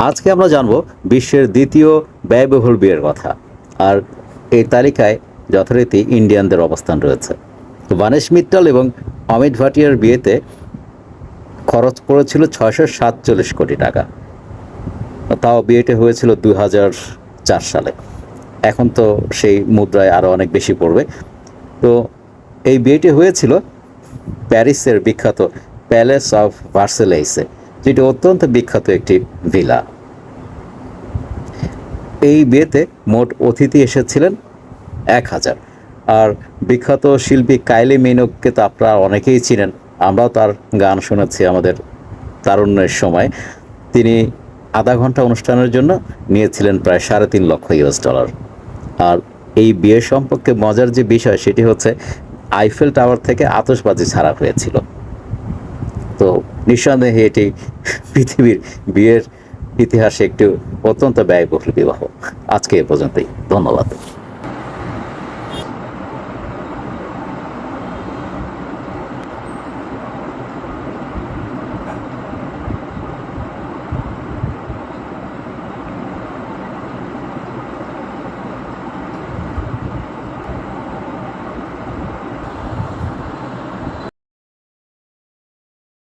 আজকে আমরা জানব বিশ্বের দ্বিতীয় ব্যয়বহুল বিয়ের কথা। আর এই তালিকায় যথারীতি ইন্ডিয়ানদের অবস্থান রয়েছে। বানেশ মিত্তাল এবং অমিত ভাটিয়ার বিয়েতে খরচ পড়েছিল 647 কোটি টাকা। তাও বিয়েটা হয়েছিল 2004 সালে। এখন তো সেই মুদ্রায় আরও অনেক বেশি পড়বে। তো এই বিয়েটি হয়েছিল প্যারিসের বিখ্যাত প্যালেস অফ ভার্সেলাইসে, যেটি অত্যন্ত বিখ্যাত একটি ভিলা। এই বিয়েতে মোট অতিথি এসেছিলেন 1000। আর বিখ্যাত শিল্পী কাইলি মিনোগকে তো আপনারা অনেকেই চিনেন, আমরাও তার গান শুনেছি আমাদের তারুণ্যের সময়। তিনি আধা ঘন্টা অনুষ্ঠানের জন্য নিয়েছিলেন প্রায় $3.5 লাখ। আর এই বিয়ে সম্পর্কে মজার যে বিষয় সেটি হচ্ছে আইফেল টাওয়ার থেকে আতশবাজি ছাড়া হয়েছিল। তো নিঃসন্দেহে এটি পৃথিবীর বিয়ের ইতিহাসে একটি অত্যন্ত ব্যয়বহুল বিবাহ। আজকে এ পর্যন্তই, ধন্যবাদ।